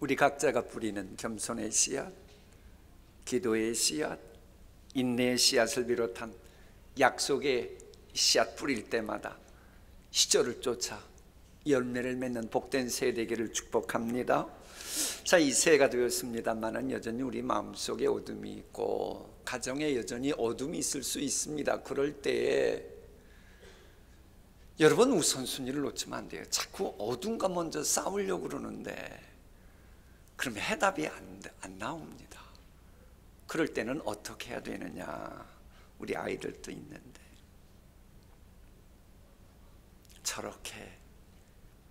우리 각자가 뿌리는 겸손의 씨앗, 기도의 씨앗, 인내의 씨앗을 비롯한 약속의 씨앗 뿌릴 때마다 시절을 쫓아 열매를 맺는 복된 새 되기를 축복합니다. 자, 이 새해가 되었습니다만은 여전히 우리 마음속에 어둠이 있고 가정에 여전히 어둠이 있을 수 있습니다. 그럴 때에 여러분 우선순위를 놓치면 안 돼요. 자꾸 어둠과 먼저 싸우려고 그러는데 그러면 해답이 안 나옵니다. 그럴 때는 어떻게 해야 되느냐? 우리 아이들도 있는데 저렇게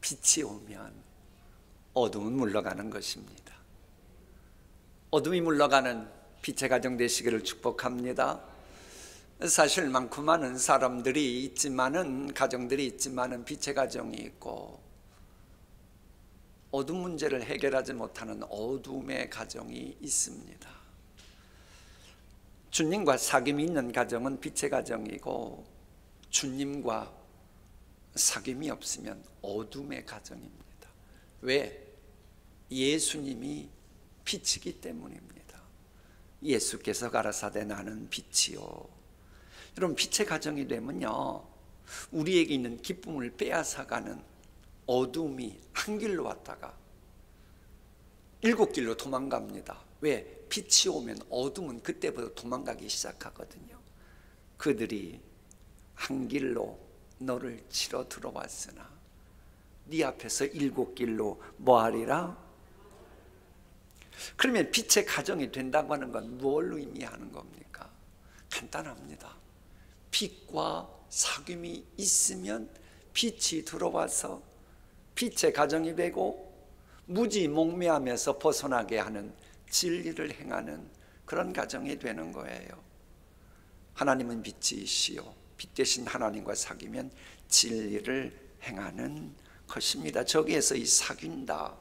빛이 오면 어둠은 물러가는 것입니다. 어둠이 물러가는 빛의 가정 되시기를 축복합니다. 사실 많고 많은 사람들이 있지만은, 가정들이 있지만은 빛의 가정이 있고 어둠 문제를 해결하지 못하는 어둠의 가정이 있습니다. 주님과 사귐이 있는 가정은 빛의 가정이고 주님과 사귐이 없으면 어둠의 가정입니다. 왜? 예수님이 빛이기 때문입니다. 예수께서 가라사대 나는 빛이요. 여러분, 빛의 가정이 되면요, 우리에게 있는 기쁨을 빼앗아가는 어둠이 한 길로 왔다가 7길로 도망갑니다. 왜? 빛이 오면 어둠은 그때부터 도망가기 시작하거든요. 그들이 한 길로 너를 치러 들어왔으나 네 앞에서 7길로 뭐하리라? 그러면 빛의 가정이 된다고 하는 건 뭘 의미하는 겁니까? 간단합니다. 빛과 사귐이 있으면 빛이 들어와서 빛의 가정이 되고 무지몽매하면서 벗어나게 하는 진리를 행하는 그런 가정이 되는 거예요. 하나님은 빛이시요, 빛 대신 하나님과 사귀면 진리를 행하는 것입니다. 저기에서 이 사귄다,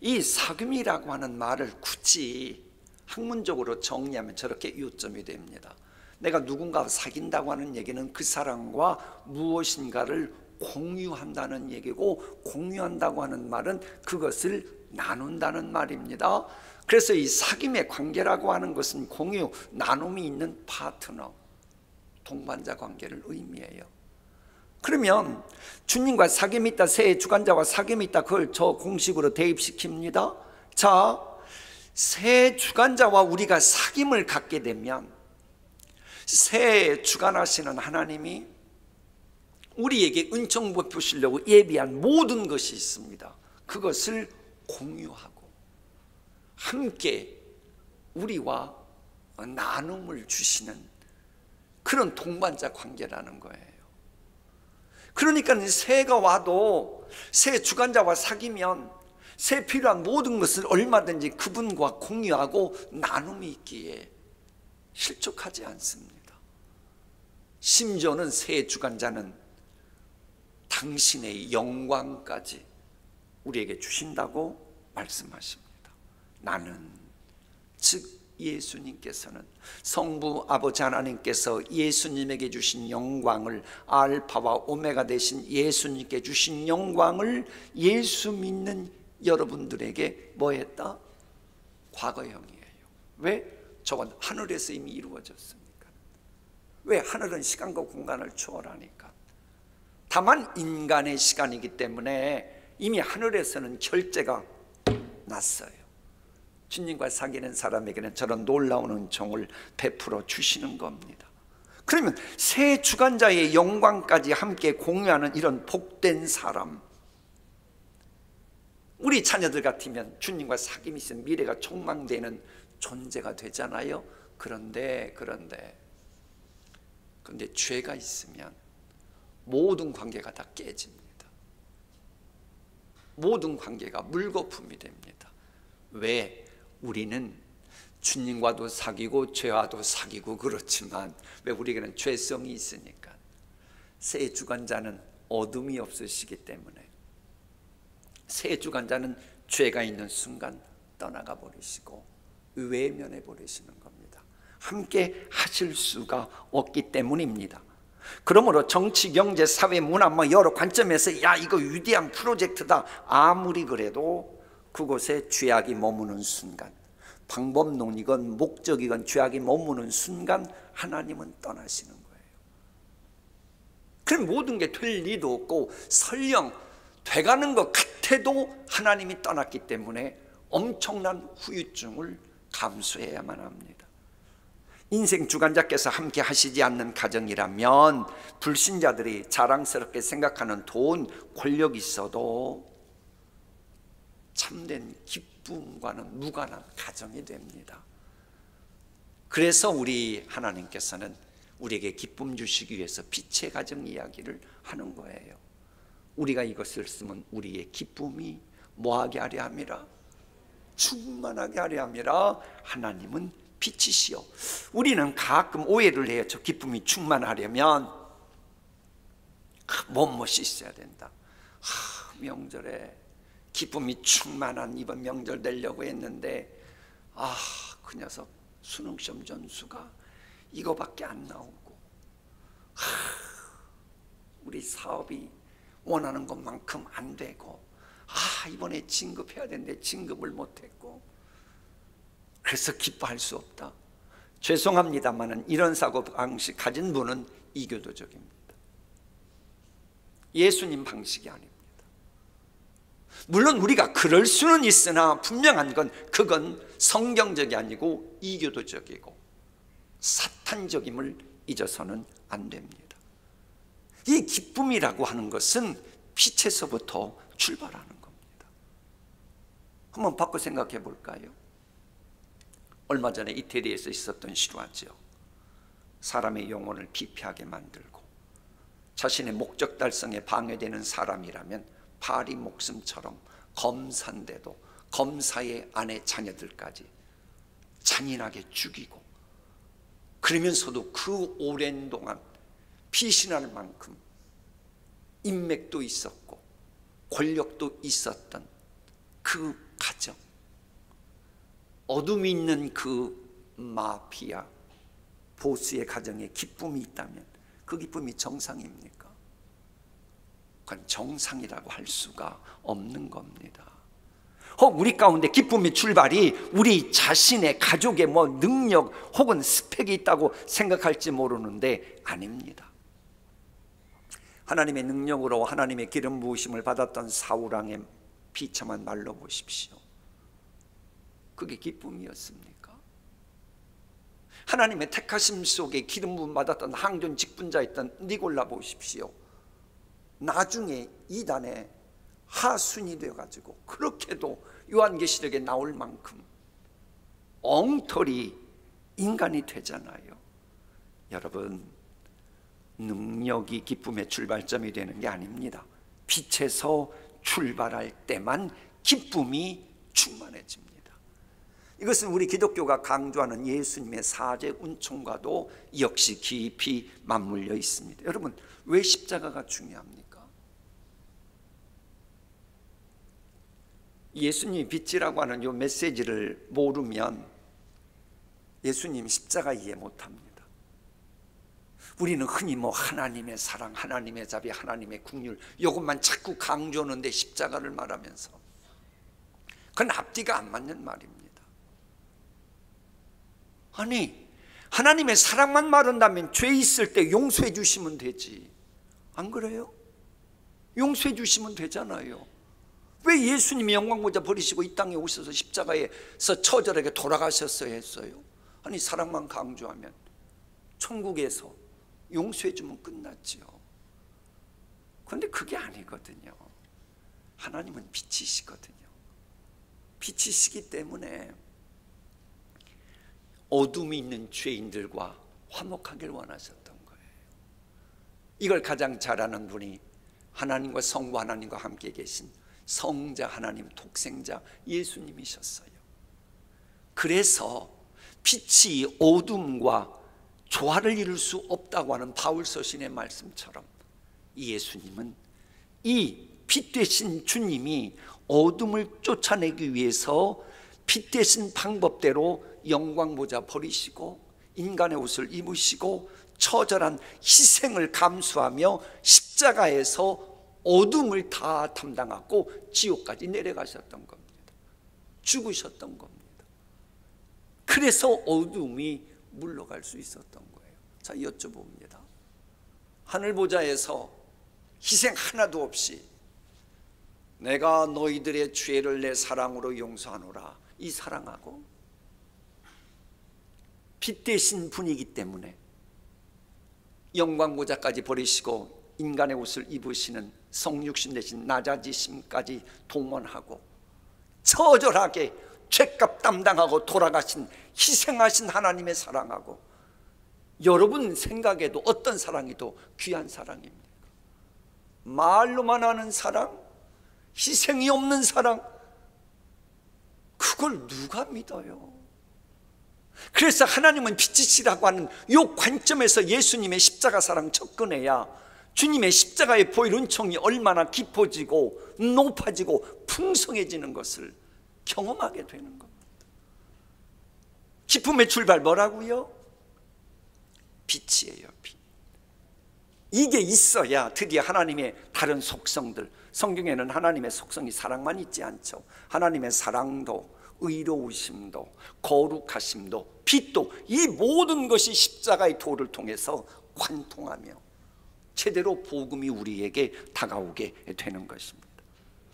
이 사귐이라고 하는 말을 굳이 학문적으로 정리하면 저렇게 요점이 됩니다. 내가 누군가와 사귄다고 하는 얘기는 그 사람과 무엇인가를 공유한다는 얘기고, 공유한다고 하는 말은 그것을 나눈다는 말입니다. 그래서 이 사귐의 관계라고 하는 것은 공유, 나눔이 있는 파트너, 동반자 관계를 의미해요. 그러면 주님과 사귐이 있다, 새 주관자와 사귐이 있다, 그걸 저 공식으로 대입시킵니다. 자, 새 주관자와 우리가 사귐을 갖게 되면 새 주관하시는 하나님이 우리에게 은총 베푸시려고 예비한 모든 것이 있습니다. 그것을 공유하고 함께 우리와 나눔을 주시는 그런 동반자 관계라는 거예요. 그러니까 새가 와도 새 주관자와 사귀면 새 필요한 모든 것을 얼마든지 그분과 공유하고 나눔이 있기에 실족하지 않습니다. 심지어는 새 주관자는 당신의 영광까지 우리에게 주신다고 말씀하십니다. 나는, 즉 예수님께서는, 성부 아버지 하나님께서 예수님에게 주신 영광을, 알파와 오메가 되신 예수님께 주신 영광을 예수 믿는 여러분들에게 뭐 했다? 과거형이에요. 왜? 저건 하늘에서 이미 이루어졌으니까. 왜? 하늘은 시간과 공간을 초월하니까. 다만 인간의 시간이기 때문에 이미 하늘에서는 결제가 났어요. 주님과 사귀는 사람에게는 저런 놀라운 은총을 베풀어 주시는 겁니다. 그러면 새 주관자의 영광까지 함께 공유하는 이런 복된 사람, 우리 자녀들 같으면 주님과 사귐이 있으면 미래가 촉망되는 존재가 되잖아요. 그런데 죄가 있으면 모든 관계가 다 깨집니다. 모든 관계가 물거품이 됩니다. 왜? 우리는 주님과도 사귀고 죄와도 사귀고 그렇지만 왜? 우리에게는 죄성이 있으니까. 새 주관자는 어둠이 없으시기 때문에 새 주관자는 죄가 있는 순간 떠나가 버리시고 외면해 버리시는 겁니다. 함께 하실 수가 없기 때문입니다. 그러므로 정치, 경제, 사회, 문화 여러 관점에서 야 이거 위대한 프로젝트다 아무리 그래도 그곳에 죄악이 머무는 순간, 방법론이건 목적이건 죄악이 머무는 순간 하나님은 떠나시는 거예요. 그럼 모든 게 될 리도 없고 설령 돼가는 것 같아도 하나님이 떠났기 때문에 엄청난 후유증을 감수해야만 합니다. 인생 주관자께서 함께 하시지 않는 가정이라면 불신자들이 자랑스럽게 생각하는 돈, 권력이 있어도 참된 기쁨과는 무관한 가정이 됩니다. 그래서 우리 하나님께서는 우리에게 기쁨 주시기 위해서 빛의 가정 이야기를 하는 거예요. 우리가 이것을 쓰면 우리의 기쁨이 뭐하게 하려 함이라? 충만하게 하려 함이라. 하나님은 빛이시요. 우리는 가끔 오해를 해요. 저 기쁨이 충만하려면 뭐뭇이 있어야 된다. 명절에 기쁨이 충만한 이번 명절 내려고 했는데 그 녀석 수능시험 점수가 이거밖에 안 나오고 우리 사업이 원하는 것만큼 안 되고 이번에 진급해야 되는데 진급을 못했고 그래서 기뻐할 수 없다. 죄송합니다만 이런 사고방식 가진 분은 이교도적입니다. 예수님 방식이 아닙니다. 물론 우리가 그럴 수는 있으나 분명한 건 그건 성경적이 아니고 이교도적이고 사탄적임을 잊어서는 안 됩니다. 이 기쁨이라고 하는 것은 빛에서부터 출발하는 겁니다. 한번 바꿔 생각해 볼까요? 얼마 전에 이태리에서 있었던 실화죠. 사람의 영혼을 기피하게 만들고 자신의 목적 달성에 방해되는 사람이라면 파리 목숨처럼 검사인데도 검사의 아내 자녀들까지 잔인하게 죽이고 그러면서도 그 오랜 동안 피신할 만큼 인맥도 있었고 권력도 있었던 그 가정, 어둠이 있는 그 마피아 보스의 가정에 기쁨이 있다면 그 기쁨이 정상입니까? 그건 정상이라고 할 수가 없는 겁니다. 우리 가운데 기쁨의 출발이 우리 자신의 가족의 능력 혹은 스펙이 있다고 생각할지 모르는데 아닙니다. 하나님의 능력으로 하나님의 기름 부으심을 받았던 사울왕의 비참한 말로 보십시오. 그게 기쁨이었습니까? 하나님의 택하심 속에 기름 부음 받았던 항존 직분자였던 니골라 보십시오. 나중에 이단의 하순이 되어가지고 그렇게도 요한계시록에 나올 만큼 엉터리 인간이 되잖아요. 여러분, 능력이 기쁨의 출발점이 되는 게 아닙니다. 빛에서 출발할 때만 기쁨이 충만해집니다. 이것은 우리 기독교가 강조하는 예수님의 사제 운총과도 역시 깊이 맞물려 있습니다. 여러분, 왜 십자가가 중요합니까? 예수님이 빛이라고 하는 이 메시지를 모르면 예수님 십자가 이해 못합니다. 우리는 흔히 하나님의 사랑, 하나님의 자비, 하나님의 긍휼 이것만 자꾸 강조하는데 십자가를 말하면서 그건 앞뒤가 안 맞는 말입니다. 아니, 하나님의 사랑만 말한다면 죄 있을 때 용서해 주시면 되지, 안 그래요? 용서해 주시면 되잖아요. 왜 예수님이 영광보좌 버리시고 이 땅에 오셔서 십자가에서 처절하게 돌아가셨어야 했어요? 아니, 사랑만 강조하면 천국에서 용서해 주면 끝났지요. 그런데 그게 아니거든요. 하나님은 빛이시거든요. 빛이시기 때문에 어둠이 있는 죄인들과 화목하길 원하셨던 거예요. 이걸 가장 잘 아는 분이 하나님과 성부 하나님과 함께 계신 성자 하나님 독생자 예수님이셨어요. 그래서 빛이 어둠과 조화를 이룰 수 없다고 하는 바울 서신의 말씀처럼 예수님은 이 빛 되신 주님이 어둠을 쫓아내기 위해서 빛 되신 방법대로 영광 보좌 버리시고 인간의 옷을 입으시고 처절한 희생을 감수하며 십자가에서 어둠을 다 담당하고 지옥까지 내려가셨던 겁니다. 죽으셨던 겁니다. 그래서 어둠이 물러갈 수 있었던 거예요. 자, 여쭤봅니다. 하늘 보좌에서 희생 하나도 없이 내가 너희들의 죄를 내 사랑으로 용서하노라, 이 사랑하고 빛 대신 분이기 때문에 영광 보좌까지 버리시고 인간의 옷을 입으시는 성육신 대신 낮아지심까지 동원하고 처절하게 죄값 담당하고 돌아가신 희생하신 하나님의 사랑하고 여러분 생각에도 어떤 사랑이 더 귀한 사랑입니까? 말로만 하는 사랑, 희생이 없는 사랑, 그걸 누가 믿어요? 그래서 하나님은 빛이시라고 하는 이 관점에서 예수님의 십자가 사랑 접근해야 주님의 십자가의 보혈 은총이 얼마나 깊어지고 높아지고 풍성해지는 것을 경험하게 되는 겁니다. 기쁨의 출발 뭐라고요? 빛이에요. 빛. 이게 있어야 드디어 하나님의 다른 속성들, 성경에는 하나님의 속성이 사랑만 있지 않죠. 하나님의 사랑도 의로우심도 거룩하심도 빛도, 이 모든 것이 십자가의 도를 통해서 관통하며 제대로 복음이 우리에게 다가오게 되는 것입니다.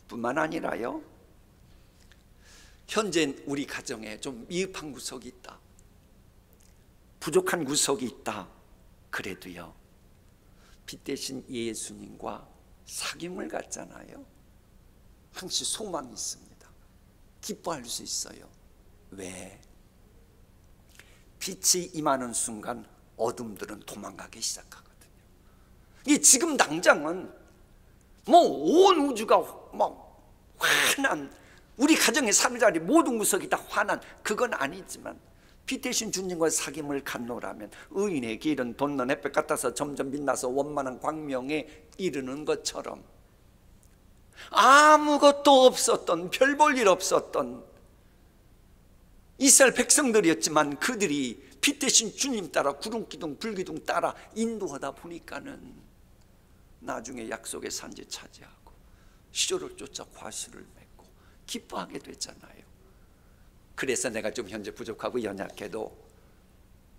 뿐만 아니라요, 현재 우리 가정에 좀 미흡한 구석이 있다, 부족한 구석이 있다, 그래도요 빛 대신 예수님과 사귐을 갖잖아요. 항시 소망이 있습니다. 기뻐할 수 있어요. 왜? 빛이 임하는 순간 어둠들은 도망가기 시작하거든요. 이 지금 당장은 뭐 온 우주가 막 환한, 우리 가정의 삶자리 모든 구석이 다 환한, 그건 아니지만 빛 대신 주님과 사귐을 갖노라면 의인의 길은 돋는 햇볕 같아서 점점 빛나서 원만한 광명에 이르는 것처럼 아무것도 없었던, 별 볼 일 없었던 이스라엘 백성들이었지만 그들이 빛 대신 주님 따라 구름기둥 불기둥 따라 인도하다 보니까는 나중에 약속의 산지 차지하고 시조를 쫓아 과실을 맺고 기뻐하게 됐잖아요. 그래서 내가 좀 현재 부족하고 연약해도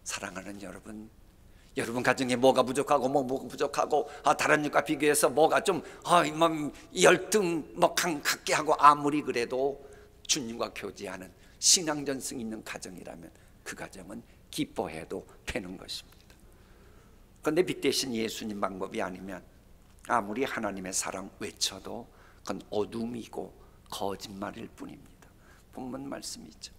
사랑하는 여러분, 여러분 가정에 뭐가 부족하고 뭐가 부족하고 다른 일과 비교해서 뭐가 좀 열등 갖게 하고 아무리 그래도 주님과 교제하는 신앙 전승 있는 가정이라면 그 가정은 기뻐해도 되는 것입니다. 그런데 빛 대신 예수님 방법이 아니면 아무리 하나님의 사랑 외쳐도 그건 어둠이고 거짓말일 뿐입니다. 본문 말씀이죠.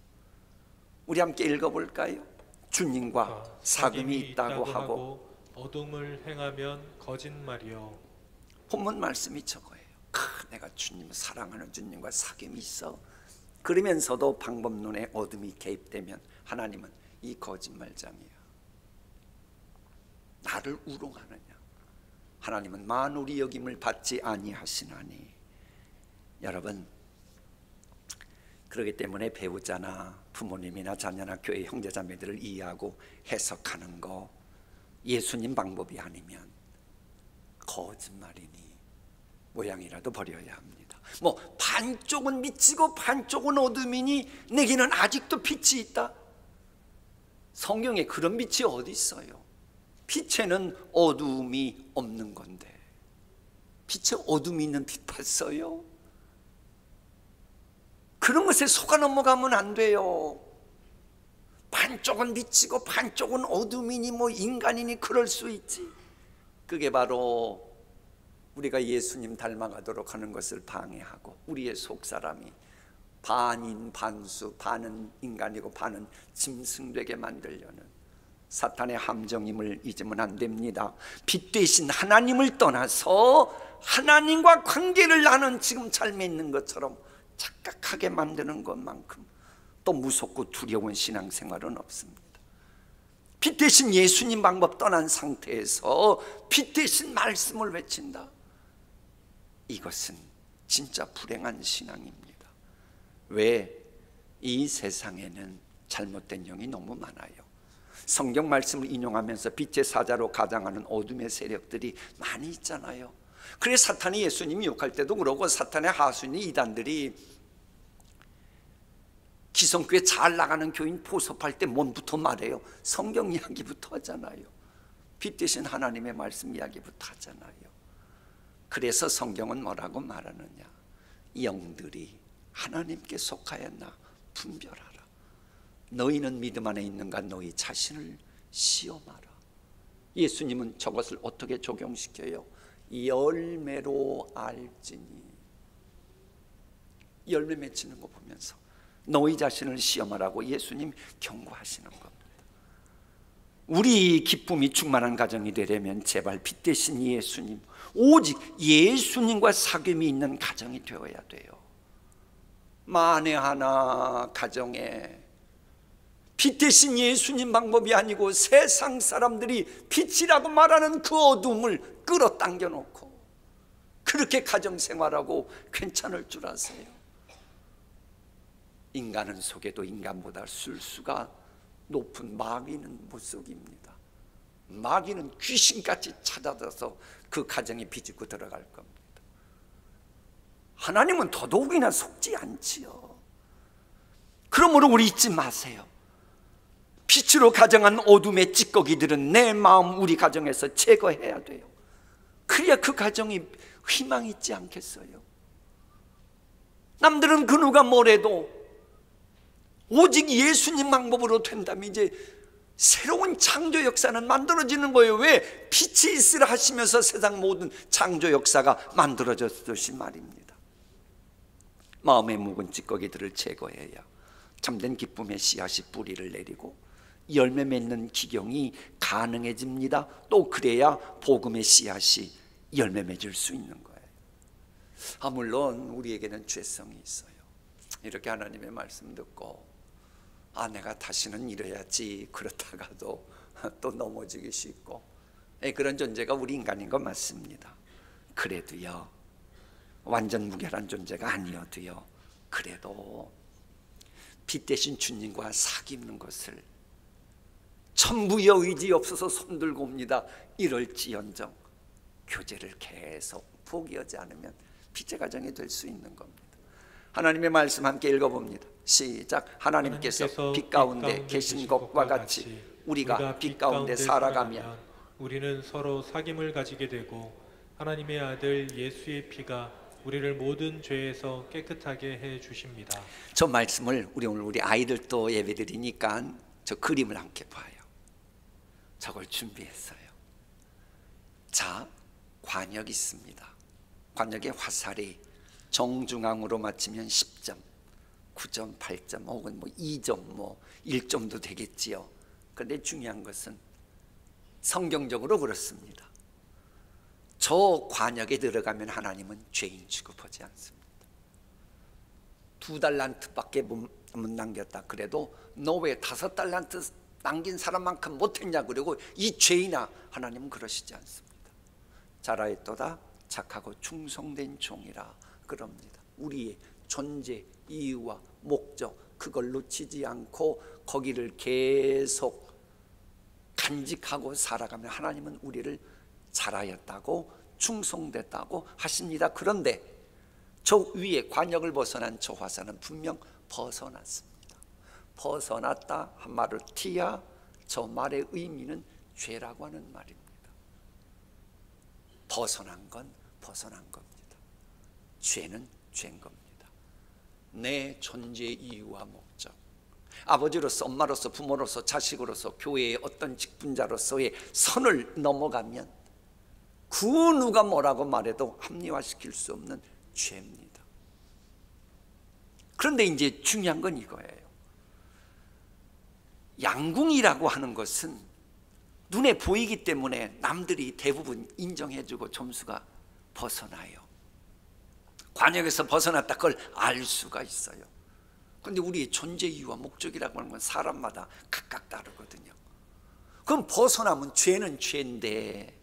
우리 함께 읽어볼까요? 주님과 사귐이 있다고 하고 어둠을 행하면 거짓말이요. 본문 말씀이 저거예요. 내가 주님을 사랑하는 주님과 사귐이 있어. 그러면서도 방법론에 어둠이 개입되면 하나님은 이 거짓말장이야, 나를 우롱하느냐, 하나님은 만울이 여김을 받지 아니하시나니. 여러분, 그렇기 때문에 배우자나 부모님이나 자녀나 교회 형제자매들을 이해하고 해석하는 거 예수님 방법이 아니면 거짓말이니 모양이라도 버려야 합니다. 뭐 반쪽은 빛이고 반쪽은 어둠이니 내게는 아직도 빛이 있다. 성경에 그런 빛이 어디 있어요? 빛에는 어둠이 없는 건데 빛에 어둠이 있는 빛 봤어요? 그런 것에 속아 넘어가면 안 돼요. 반쪽은 빛이고 반쪽은 어둠이니 뭐 인간이니 그럴 수 있지. 그게 바로 우리가 예수님 닮아가도록 하는 것을 방해하고 우리의 속사람이 반인 반수, 반은 인간이고 반은 짐승되게 만들려는 사탄의 함정임을 잊으면 안 됩니다. 빛 대신 하나님을 떠나서 하나님과 관계를 나눈 지금 삶에 있는 것처럼 착각하게 만드는 것만큼 또 무섭고 두려운 신앙생활은 없습니다. 빛 대신 예수님 방법 떠난 상태에서 빛 대신 말씀을 외친다. 이것은 진짜 불행한 신앙입니다. 왜? 이 세상에는 잘못된 영이 너무 많아요. 성경 말씀을 인용하면서 빛의 사자로 가장하는 어둠의 세력들이 많이 있잖아요. 그래서 사탄이 예수님이 욕할 때도 그러고, 사탄의 하수인 이단들이 기성교회 잘 나가는 교인 포섭할 때 뭔부터 말해요? 성경 이야기부터 하잖아요. 빛 대신 하나님의 말씀 이야기부터 하잖아요. 그래서 성경은 뭐라고 말하느냐? 영들이 하나님께 속하였나 분별하라. 너희는 믿음 안에 있는가? 너희 자신을 시험하라. 예수님은 저것을 어떻게 적용시켜요? 열매로 알지니. 열매 맺히는 거 보면서 너희 자신을 시험하라고 예수님 경고하시는 겁니다. 우리 기쁨이 충만한 가정이 되려면 제발 빛 대신 예수님, 오직 예수님과 사귐이 있는 가정이 되어야 돼요. 만에 하나 가정에 빛 대신 예수님 방법이 아니고 세상 사람들이 빛이라고 말하는 그 어둠을 끌어당겨 놓고 그렇게 가정생활하고 괜찮을 줄 아세요? 인간은 속에도 인간보다 술수가 높은 마귀는 못 속입니다. 마귀는 귀신같이 찾아들어서 그 가정에 비집고 들어갈 겁니다. 하나님은 더더욱이나 속지 않지요. 그러므로 우리 잊지 마세요. 빛으로 가정한 어둠의 찌꺼기들은 내 마음, 우리 가정에서 제거해야 돼요. 그래야 그 가정이 희망이 있지 않겠어요? 남들은 그 누가 뭐래도 오직 예수님 방법으로 된다면 이제 새로운 창조 역사는 만들어지는 거예요. 왜? 빛이 있으라 하시면서 세상 모든 창조 역사가 만들어졌듯이 말입니다. 마음의 묵은 찌꺼기들을 제거해야 참된 기쁨의 씨앗이 뿌리를 내리고 열매 맺는 기경이 가능해집니다. 또 그래야 복음의 씨앗이 열매 맺을 수 있는 거예요. 물론 우리에게는 죄성이 있어요. 이렇게 하나님의 말씀 듣고 내가 다시는 이래야지 그렇다가도 또 넘어지기 쉽고 그런 존재가 우리 인간인 건 맞습니다. 그래도요, 완전 무결한 존재가 아니어도요, 그래도 빛 대신 주님과 사귐는 것을 천부의 의지 없어서 손들고 옵니다. 이럴지언정 교제를 계속 포기하지 않으면 빛의 가정이 될 수 있는 겁니다. 하나님의 말씀 함께 읽어봅니다. 시작. 하나님께서 빛 가운데 계신 것과 같이 우리가 빛 가운데 살아가면 우리는 서로 사귐을 가지게 되고 하나님의 아들 예수의 피가 우리를 모든 죄에서 깨끗하게 해 주십니다. 저 말씀을 오늘 우리 아이들도 예배드리니까 저 그림을 함께 봐요. 저걸 준비했어요. 자, 관역이 있습니다. 관역의 화살이 정중앙으로 맞추면 10점, 9점, 8점 혹은 2점, 1점도 되겠지요. 그런데 중요한 것은 성경적으로 그렇습니다. 저 관역에 들어가면 하나님은 죄인 취급하지 않습니다. 2달란트밖에 못 남겼다 그래도 너 왜 5달란트 남긴 사람만큼 못했냐 그러고 이 죄인아, 하나님은 그러시지 않습니다. 잘하였도다 착하고 충성된 종이라 그럽니다. 우리의 존재 이유와 목적 그걸 놓치지 않고 거기를 계속 간직하고 살아가면 하나님은 우리를 잘하였다고 충성됐다고 하십니다. 그런데 저 위에 관역을 벗어난 저 화살은 분명 벗어났습니다. 벗어났다 한 말을 티야 저 말의 의미는 죄라고 하는 말입니다. 벗어난 건 벗어난 겁니다. 죄는 죄인 겁니다. 내 존재의 이유와 목적, 아버지로서 엄마로서 부모로서 자식으로서 교회의 어떤 직분자로서의 선을 넘어가면 그 누가 뭐라고 말해도 합리화시킬 수 없는 죄입니다. 그런데 이제 중요한 건 이거예요. 양궁이라고 하는 것은 눈에 보이기 때문에 남들이 대부분 인정해주고 점수가 벗어나요. 관역에서 벗어났다 그걸 알 수가 있어요. 그런데 우리의 존재 이유와 목적이라고 하는 건 사람마다 각각 다르거든요. 그럼 벗어나면 죄는 죄인데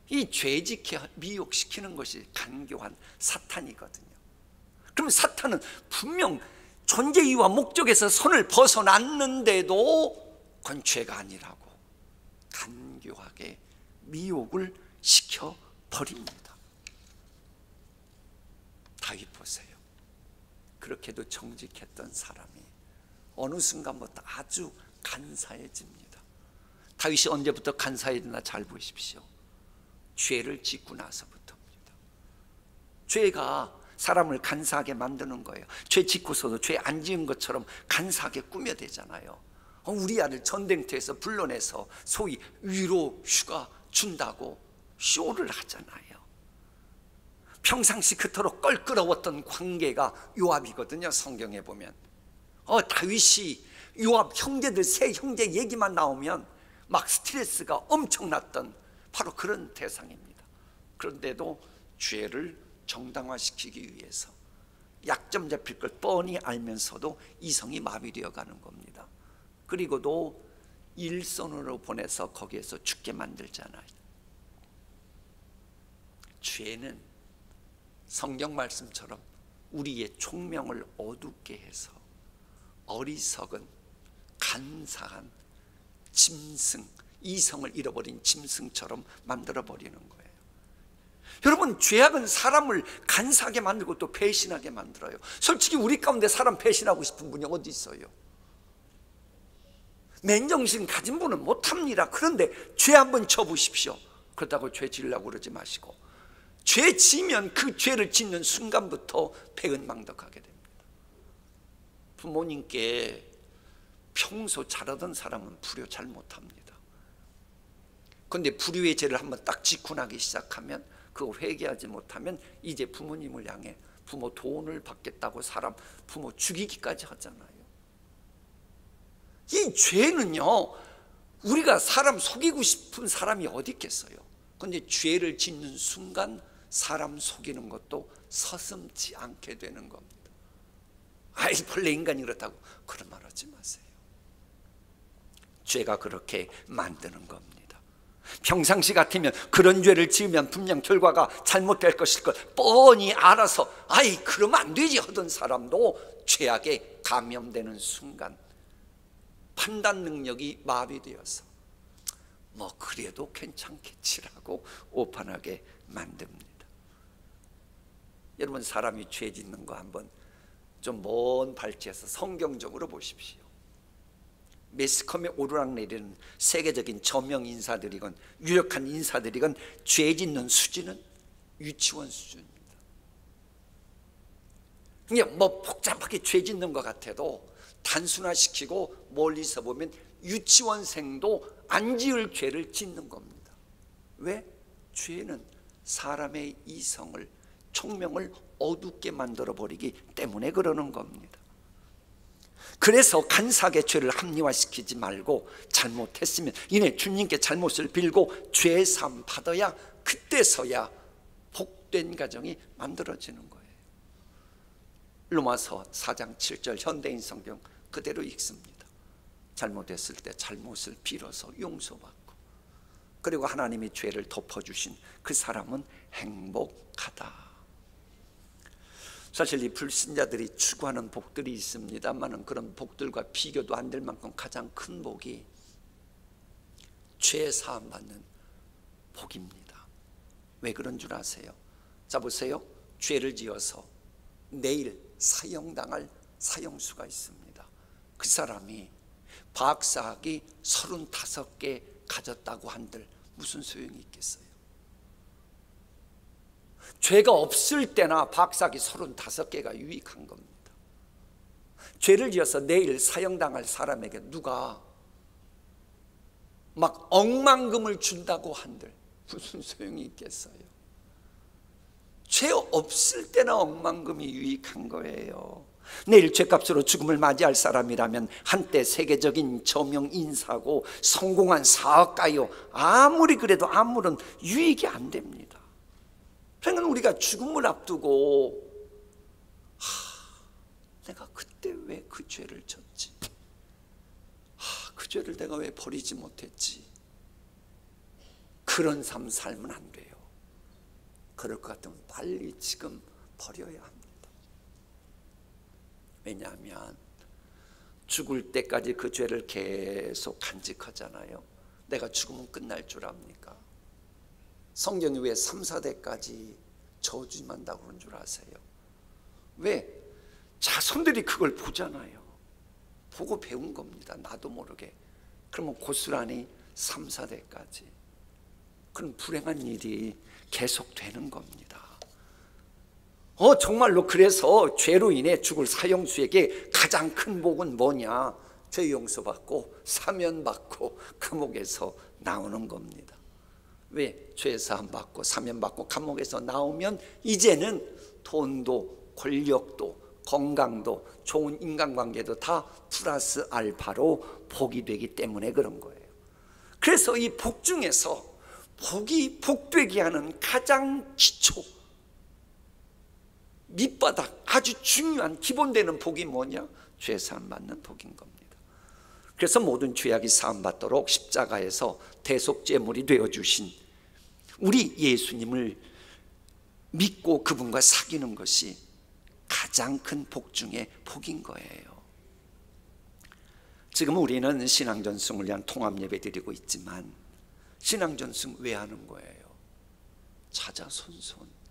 이 죄짓게 미혹시키는 것이 간교한 사탄이거든요. 그럼 사탄은 분명 존재 이유와 목적에서 선을 벗어났는데도 그건 죄가 아니라고 간교하게 미혹을 시켜버립니다. 다윗 보세요. 그렇게도 정직했던 사람이 어느 순간부터 아주 간사해집니다. 다윗이 언제부터 간사해졌나 잘 보십시오. 죄를 짓고 나서부터입니다. 죄가 사람을 간사하게 만드는 거예요. 죄 짓고서도 죄 안 지은 것처럼 간사하게 꾸며대잖아요. 우리 아들 전쟁터에서 불러내서 소위 위로 휴가 준다고 쇼를 하잖아요. 평상시 그토록 껄끄러웠던 관계가 요압이거든요. 성경에 보면 다윗이 요압 형제들 세 형제 얘기만 나오면 막 스트레스가 엄청났던 바로 그런 대상입니다. 그런데도 죄를 정당화시키기 위해서 약점 잡힐 걸 뻔히 알면서도 이성이 마비되어 가는 겁니다. 그리고도 일선으로 보내서 거기에서 죽게 만들잖아요. 죄는 성경 말씀처럼 우리의 총명을 어둡게 해서 어리석은 간사한 짐승, 이성을 잃어버린 짐승처럼 만들어버리는 거예요. 여러분, 죄악은 사람을 간사하게 만들고 또 배신하게 만들어요. 솔직히 우리 가운데 사람 배신하고 싶은 분이 어디 있어요? 맨정신 가진 분은 못합니다. 그런데 죄 한번 쳐보십시오. 그렇다고 죄 지으려고 그러지 마시고, 죄 지면 그 죄를 짓는 순간부터 배은망덕하게 됩니다. 부모님께 평소 잘하던 사람은 불효 잘 못합니다. 그런데 불효의 죄를 한번 딱 짓고 나기 시작하면, 그거 회개하지 못하면 이제 부모님을 향해 부모 돈을 받겠다고 사람 부모 죽이기까지 하잖아요. 이 죄는요, 우리가 사람 속이고 싶은 사람이 어디 있겠어요? 그런데 죄를 짓는 순간 사람 속이는 것도 서슴지 않게 되는 겁니다. 아이, 본래 인간이 그렇다고 그런 말 하지 마세요. 죄가 그렇게 만드는 겁니다. 평상시 같으면 그런 죄를 지으면 분명 결과가 잘못될 것일 걸 뻔히 알아서 아이, 그러면 안 되지 하던 사람도 죄악에 감염되는 순간 판단 능력이 마비되어서 뭐 그래도 괜찮겠지라고 오판하게 만듭니다. 여러분, 사람이 죄 짓는 거 한번 좀 먼 발치해서 성경적으로 보십시오. 매스컴에 오르락내리는 세계적인 저명 인사들이건 유력한 인사들이건 죄 짓는 수준은 유치원 수준입니다. 그냥 뭐 복잡하게 죄 짓는 것 같아도 단순화시키고 멀리서 보면 유치원생도 안 지을 죄를 짓는 겁니다. 왜? 죄는 사람의 이성을, 총명을 어둡게 만들어버리기 때문에 그러는 겁니다. 그래서 간사하게 죄를 합리화시키지 말고 잘못했으면 이내 주님께 잘못을 빌고 죄사함 받아야 그때서야 복된 가정이 만들어지는 거예요. 로마서 4장 7절 현대인 성경 그대로 읽습니다. 잘못했을 때 잘못을 빌어서 용서받고, 그리고 하나님이 죄를 덮어주신 그 사람은 행복하다. 사실 이 불신자들이 추구하는 복들이 있습니다만 그런 복들과 비교도 안 될 만큼 가장 큰 복이 죄 사함 받는 복입니다. 왜 그런 줄 아세요? 자, 보세요. 죄를 지어서 내일 사형당할 사형수가 있습니다. 그 사람이 박사학위 35개 가졌다고 한들 무슨 소용이 있겠어요? 죄가 없을 때나 박사학위 35개가 유익한 겁니다. 죄를 지어서 내일 사형당할 사람에게 누가 막 억만금을 준다고 한들 무슨 소용이 있겠어요? 죄 없을 때나 억만금이 유익한 거예요. 내일 죄값으로 죽음을 맞이할 사람이라면 한때 세계적인 저명 인사고 성공한 사업가요, 아무리 그래도 아무런 유익이 안 됩니다. 그러니까 우리가 죽음을 앞두고 내가 그때 왜 그 죄를 졌지? 그 죄를 내가 왜 버리지 못했지? 그런 삶 살면 안 돼요. 그럴 것 같으면 빨리 지금 버려야 합니다. 왜냐하면 죽을 때까지 그 죄를 계속 간직하잖아요. 내가 죽으면 끝날 줄 압니까? 성경이 왜 3, 4대까지 저주만다고 그런 줄 아세요? 왜? 자손들이 그걸 보잖아요. 보고 배운 겁니다. 나도 모르게. 그러면 고스란히 3, 4대까지 그런 불행한 일이 계속되는 겁니다. 정말로 그래서 죄로 인해 죽을 사형수에게 가장 큰 복은 뭐냐? 죄 용서받고 사면받고 감옥에서 나오는 겁니다. 왜? 죄 사함받고 사면받고 감옥에서 나오면 이제는 돈도 권력도 건강도 좋은 인간관계도 다 플러스 알파로 복이 되기 때문에 그런 거예요. 그래서 이 복 중에서 복이 복되게 하는 가장 기초 밑바닥 아주 중요한 기본되는 복이 뭐냐? 죄 사함 받는 복인 겁니다. 그래서 모든 죄악이 사함 받도록 십자가에서 대속제물이 되어주신 우리 예수님을 믿고 그분과 사귀는 것이 가장 큰 복 중에 복인 거예요. 지금 우리는 신앙전승을 위한 통합예배 드리고 있지만 신앙전승 왜 하는 거예요? 자자손손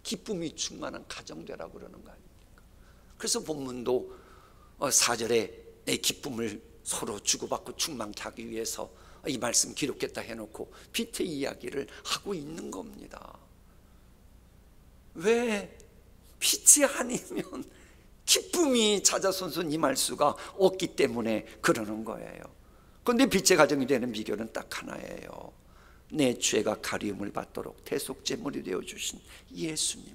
기쁨이 충만한 가정 되라고 그러는 거 아닙니까? 그래서 본문도 4절에 기쁨을 서로 주고받고 충만케 하기 위해서 이 말씀 기록했다 해놓고 빛의 이야기를 하고 있는 겁니다. 왜? 빛이 아니면 기쁨이 자자손손 임할 수가 없기 때문에 그러는 거예요. 그런데 빛의 가정이 되는 비결은 딱 하나예요. 내 죄가 가리움을 받도록 대속제물이 되어주신 예수님,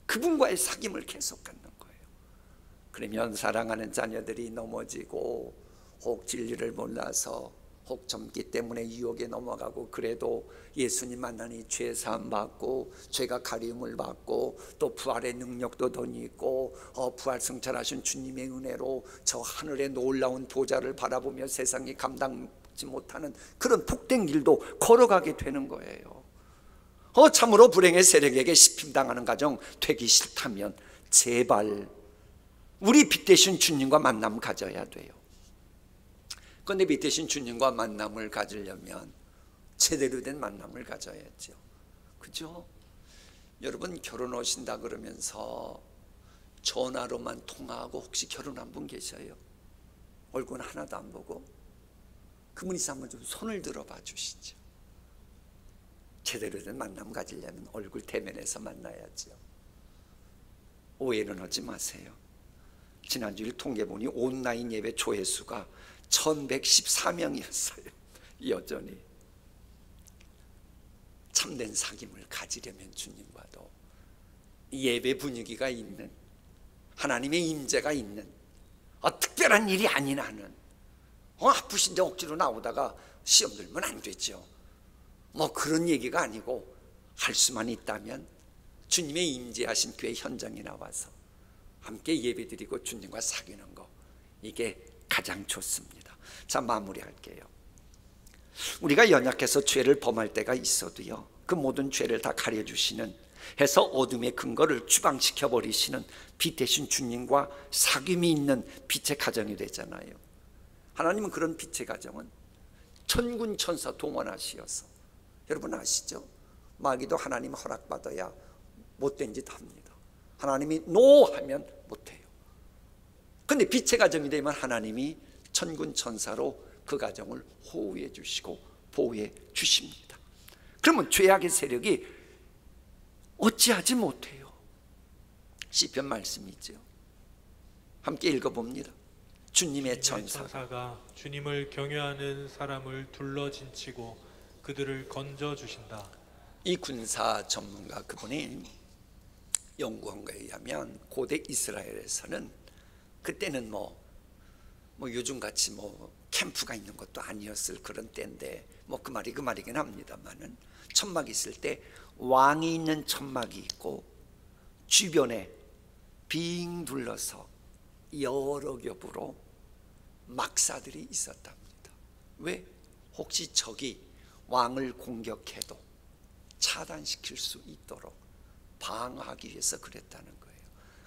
그분과의 사귐을 계속 갖는 거예요. 그러면 사랑하는 자녀들이 넘어지고 혹 진리를 몰라서 혹 젊기 때문에 유혹에 넘어가고 그래도 예수님 만나니 죄 사함 받고 죄가 가리움을 받고 또 부활의 능력도 더 있고 부활 승천하신 주님의 은혜로 저 하늘의 놀라운 보좌를 바라보며 세상이 감당지 못하는 그런 복된 길도 걸어가게 되는 거예요. 참으로 불행의 세력에게 씹힘당하는 가정 되기 싫다면 제발 우리 빛 대신 주님과 만남 가져야 돼요. 그런데 빛 대신 주님과 만남을 가지려면 제대로 된 만남을 가져야죠. 그죠? 여러분 결혼 오신다 그러면서 전화로만 통화하고 혹시 결혼한 분 계셔요? 얼굴 하나도 안 보고? 그분 있으면 한번 좀 손을 들어봐 주시죠. 제대로 된 만남 가지려면 얼굴 대면해서 만나야죠. 오해는 하지 마세요. 지난주일 통계 보니 온라인 예배 조회수가 1114명이었어요. 여전히 참된 사귐을 가지려면 주님과도 예배 분위기가 있는 하나님의 임재가 있는 특별한 일이 아닌 한은 아프신데 억지로 나오다가 시험 들면 안 되죠. 그런 얘기가 아니고 할 수만 있다면 주님의 임재하신 교회 현장에 나와서 함께 예배드리고 주님과 사귀는 거, 이게 가장 좋습니다. 자, 마무리할게요. 우리가 연약해서 죄를 범할 때가 있어도요, 그 모든 죄를 다 가려주시는, 해서 어둠의 근거를 추방시켜 버리시는 빛 대신 주님과 사귐이 있는 빛의 가정이 되잖아요. 하나님은 그런 빛의 가정은 천군 천사 동원하시어서, 여러분 아시죠? 마귀도 하나님 허락받아야 못된 짓 합니다. 하나님이 노 하면 못해요. 근데 빛의 가정이 되면 하나님이 천군 천사로 그 가정을 호우해 주시고 보호해 주십니다. 그러면 죄악의 세력이 어찌하지 못해요. 시편 말씀이죠. 함께 읽어봅니다. 주님의 천사가 주님을 경외하는 사람을 둘러진치고 그들을 건져 주신다. 이 군사 전문가 그분이 연구한 거에 의하면 고대 이스라엘에서는 그때는 요즘같이 캠프가 있는 것도 아니었을 그런 때인데 그 말이긴 합니다만은 천막이 있을 때 왕이 있는 천막이 있고 주변에 빙 둘러서 여러 겹으로 막사들이 있었답니다. 왜? 혹시 적이 왕을 공격해도 차단시킬 수 있도록 방어하기 위해서 그랬다는 거예요.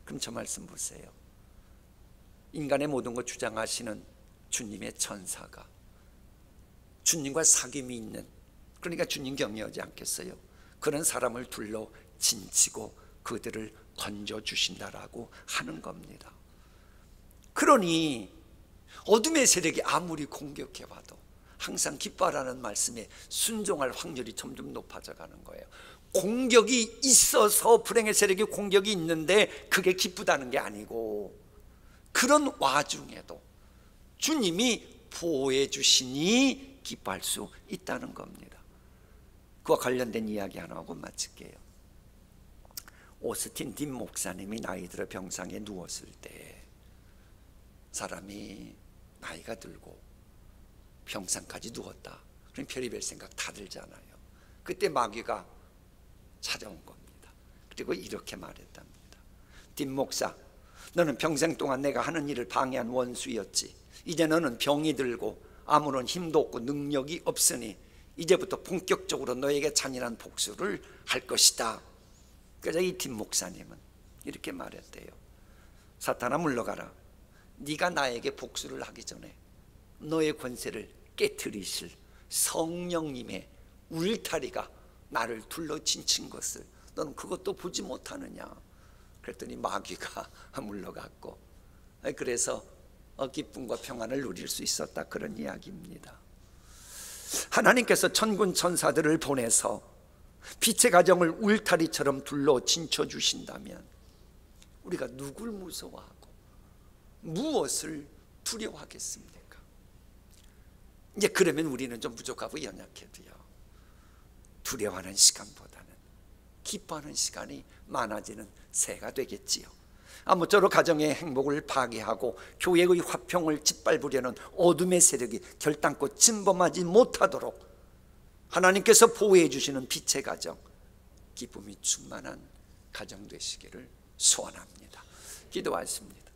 그럼 저 말씀 보세요. 인간의 모든 것 주장하시는 주님의 천사가 주님과 사귐이 있는, 그러니까 주님 경외하지 않겠어요? 그런 사람을 둘러 진치고 그들을 건져주신다라고 하는 겁니다. 그러니 어둠의 세력이 아무리 공격해와도 항상 기뻐하라는 말씀에 순종할 확률이 점점 높아져 가는 거예요. 공격이 있어서, 불행의 세력이 공격이 있는데 그게 기쁘다는 게 아니고, 그런 와중에도 주님이 보호해 주시니 기뻐할 수 있다는 겁니다. 그와 관련된 이야기 하나 하고 마칠게요. 오스틴 딘 목사님이 나이 들어 병상에 누웠을 때, 사람이 나이가 들고 병상까지 누웠다, 그럼 별의별 생각 다 들잖아요. 그때 마귀가 찾아온 겁니다. 그리고 이렇게 말했답니다. 딘 목사, 너는 평생 동안 내가 하는 일을 방해한 원수였지. 이제 너는 병이 들고 아무런 힘도 없고 능력이 없으니 이제부터 본격적으로 너에게 잔인한 복수를 할 것이다. 그래서 이 딘 목사님은 이렇게 말했대요. 사탄아, 물러가라. 네가 나에게 복수를 하기 전에 너의 권세를 깨트리실 성령님의 울타리가 나를 둘러 진친 것을 너는 그것도 보지 못하느냐. 그랬더니 마귀가 물러갔고, 그래서 기쁨과 평안을 누릴 수 있었다, 그런 이야기입니다. 하나님께서 천군 천사들을 보내서 빛의 가정을 울타리처럼 둘러 진쳐 주신다면 우리가 누굴 무서워하고 무엇을 두려워하겠습니까? 이제 그러면 우리는 좀 부족하고 연약해도요, 두려워하는 시간보다는 기뻐하는 시간이 많아지는 새해가 되겠지요. 아무쪼록 가정의 행복을 파괴하고 교회의 화평을 짓밟으려는 어둠의 세력이 결단코 침범하지 못하도록 하나님께서 보호해 주시는 빛의 가정, 기쁨이 충만한 가정 되시기를 소원합니다. 기도하겠습니다.